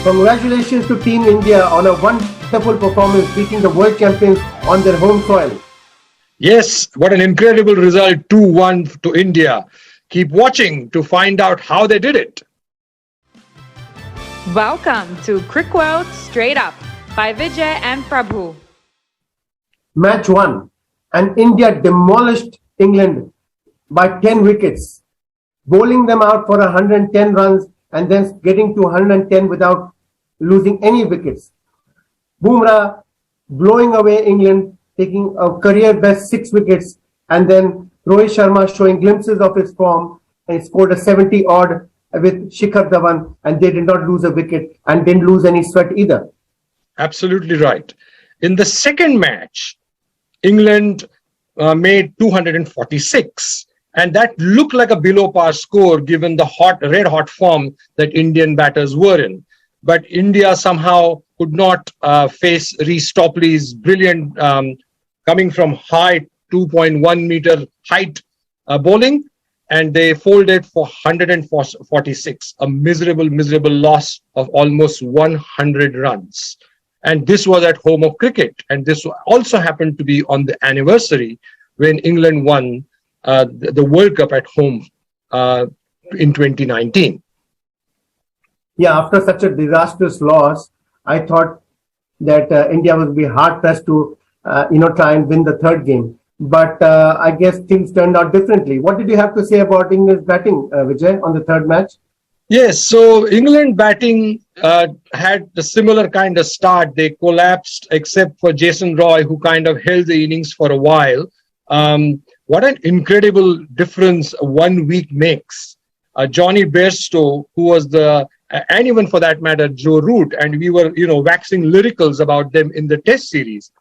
Congratulations to Team India on a wonderful performance, beating the world champions on their home soil. Yes, what an incredible result, 2-1 to India. Keep watching to find out how they did it. Welcome to Cricworldstraightup by Vijay and Prabhu. Match 1, and India demolished England by 10 wickets, bowling them out for 110 runs and then getting to 110 without losing any wickets. Bumrah blowing away England, taking a career best 6 wickets, and then Rohit Sharma showing glimpses of his form and scored a 70 odd with Shikhar Dhawan, and they did not lose a wicket and didn't lose any sweat either. Absolutely right. In the second match, England made 246, and that looked like a below par score given the red hot form that Indian batters were in. But India somehow could not face Reece Topley's brilliant coming from high 2.1 meter height bowling, and they folded for 146, a miserable loss of almost 100 runs. And this was at home of cricket, and this also happened to be on the anniversary when England won the World Cup at home in 2019. Yeah, after such a disastrous loss, I thought that India would be hard-pressed to try and win the third game. But I guess things turned out differently. What did you have to say about England's batting, Vijay, on the third match? Yes, so England batting had a similar kind of start. They collapsed except for Jason Roy, who kind of held the innings for a while. What an incredible difference 1 week makes. Johnny Bairstow, who was and even for that matter, Joe Root, and we were, waxing lyricals about them in the test series.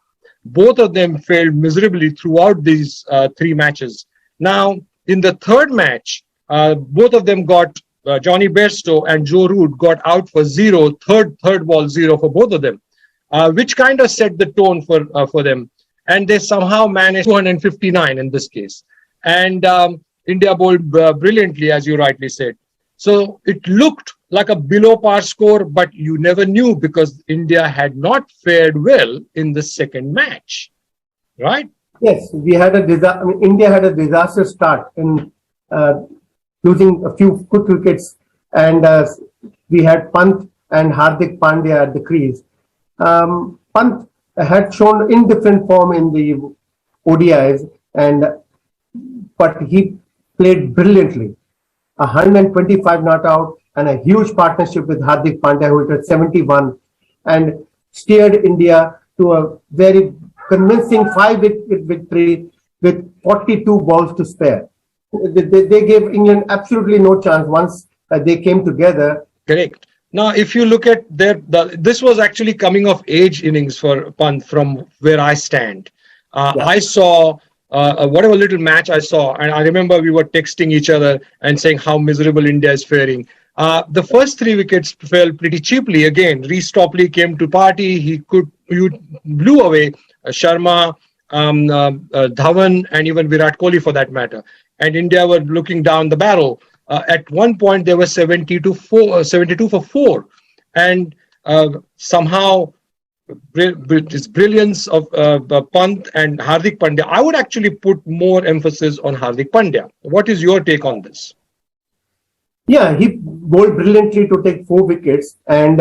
Both of them failed miserably throughout these 3 matches. Now, in the third match, both of them got Johnny Bairstow and Joe Root got out for third ball 0 for both of them, which kind of set the tone for them. And they somehow managed 259 in this case. And India bowled brilliantly, as you rightly said. So it looked like a below par score, but you never knew because India had not fared well in the second match, right? Yes, India had a disaster start in losing a few good wickets, and we had Pant and Hardik Pandya at the crease. Pant had shown indifferent form in the ODIs, but he played brilliantly. 125 not out and a huge partnership with Hardik Pandya, who hit 71 and steered India to a very convincing 5-wicket victory with 42 balls to spare. They gave England absolutely no chance once they came together. Correct. Now, if you look at this was actually coming of age innings for Pant from where I stand. I saw whatever little match I saw, and I remember we were texting each other and saying how miserable India is faring. The first 3 wickets fell pretty cheaply. Again, Reece Topley came to party. You blew away Sharma, Dhawan, and even Virat Kohli for that matter. And India were looking down the barrel. At one point, they were 72 for 4. And somehow, this brilliance of Pant and Hardik Pandya, I would actually put more emphasis on Hardik Pandya. What is your take on this? Yeah, he bowled brilliantly to take 4 wickets, and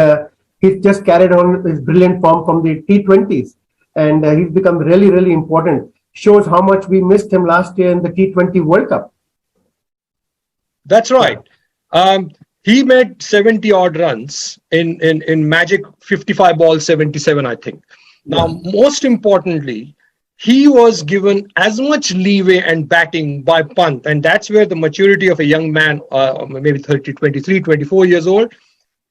he's just carried on his brilliant form from the T20s, and he's become really, really important. Shows how much we missed him last year in the T20 World Cup. That's right. He made 70 odd runs in magic 55 balls, 77, I think. Now, most importantly, he was given as much leeway and batting by Pant, and that's where the maturity of a young man, maybe 23, 24 years old,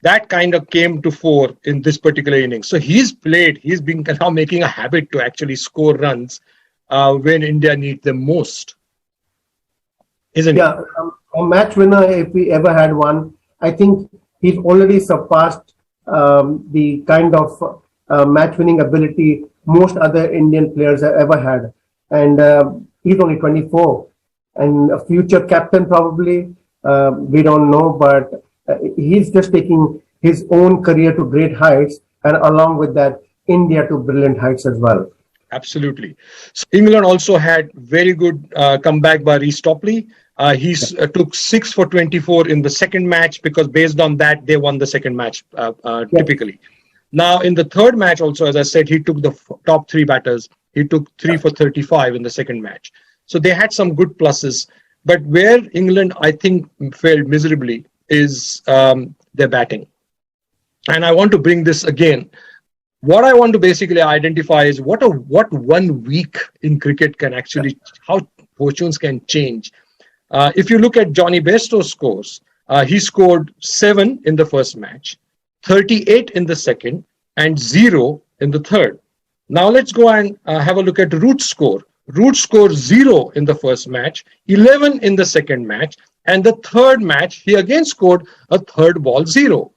that kind of came to fore in this particular inning. So he's been now making a habit to actually score runs when India needs them most. Isn't it? Yeah, a match winner, if we ever had one, I think he's already surpassed the kind of match winning ability most other Indian players have ever had. And he's only 24 and a future captain probably. We don't know, but he's just taking his own career to great heights, and along with that, India to brilliant heights as well. Absolutely. So England also had very good comeback by Reece Topley. He took 6 for 24 in the second match, because based on that, they won the second match typically. Now, in the third match also, as I said, he took the top 3 batters. He took 3 for 35 in the second match. So they had some good pluses. But where England, I think, failed miserably is their batting. And I want to bring this again. What I want to basically identify is what 1 week in cricket can actually, how fortunes can change. If you look at Johnny Bairstow's scores, he scored 7 in the first match, 38 in the second, and 0 in the third. Now let's go and have a look at Root's score. Root scored 0 in the first match, 11 in the second match, and the third match, he again scored a third ball 0.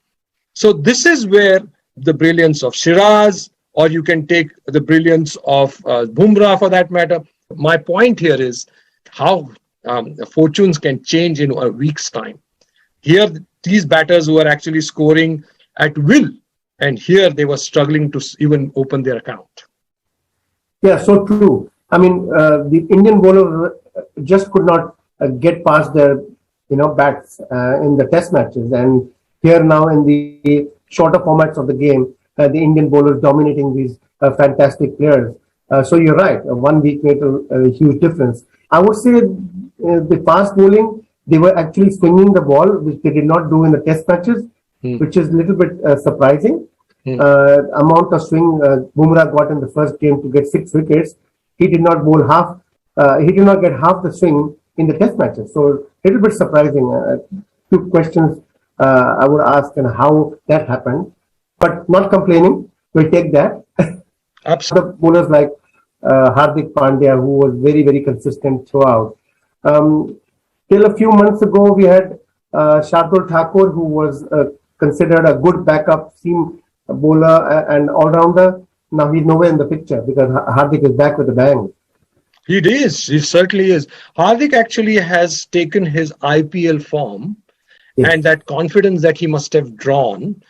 So this is where the brilliance of Shiraz, or you can take the brilliance of Bumrah for that matter. My point here is how fortunes can change in a week's time. Here, these batters were actually scoring at will, and here they were struggling to even open their account. Yeah, so true. I mean, the Indian bowler just could not get past their, bats in the test matches, and here now in the shorter formats of the game, the Indian bowlers dominating these fantastic players. So you're right, 1 week made a huge difference. I would say the fast bowling, they were actually swinging the ball, which they did not do in the test matches, which is a little bit surprising. Amount of swing Bumrah got in the first game to get 6 wickets. He did not bowl half. He did not get half the swing in the test matches. So a little bit surprising. 2 questions I would ask and how that happened, but not complaining. We'll take that. Absolutely. The bowlers like Hardik Pandya, who was very, very consistent throughout. Till a few months ago, we had Shardul Thakur, who was considered a good backup seam bowler and all-rounder. Now he's nowhere in the picture because Hardik is back with a bang. He is. He certainly is. Hardik actually has taken his IPL form, and that confidence that he must have drawn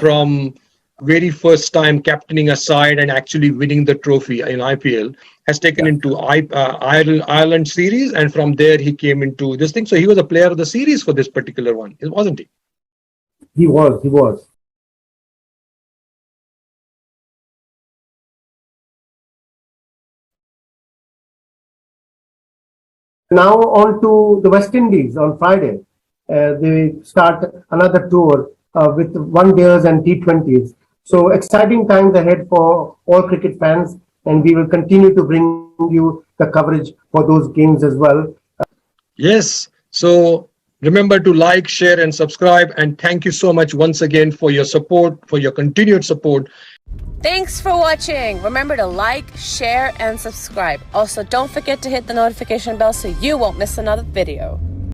from very first time captaining a side and actually winning the trophy in IPL has taken into Ireland series, and from there he came into this thing. So he was a player of the series for this particular one, wasn't he? He was. Now on to the West Indies on Friday. They start another tour with one-days and T20s. So exciting times ahead for all cricket fans, and we will continue to bring you the coverage for those games as well. Yes. So remember to like, share, and subscribe. And thank you so much once again for your support, for your continued support. Thanks for watching. Remember to like, share, and subscribe. Also, don't forget to hit the notification bell so you won't miss another video.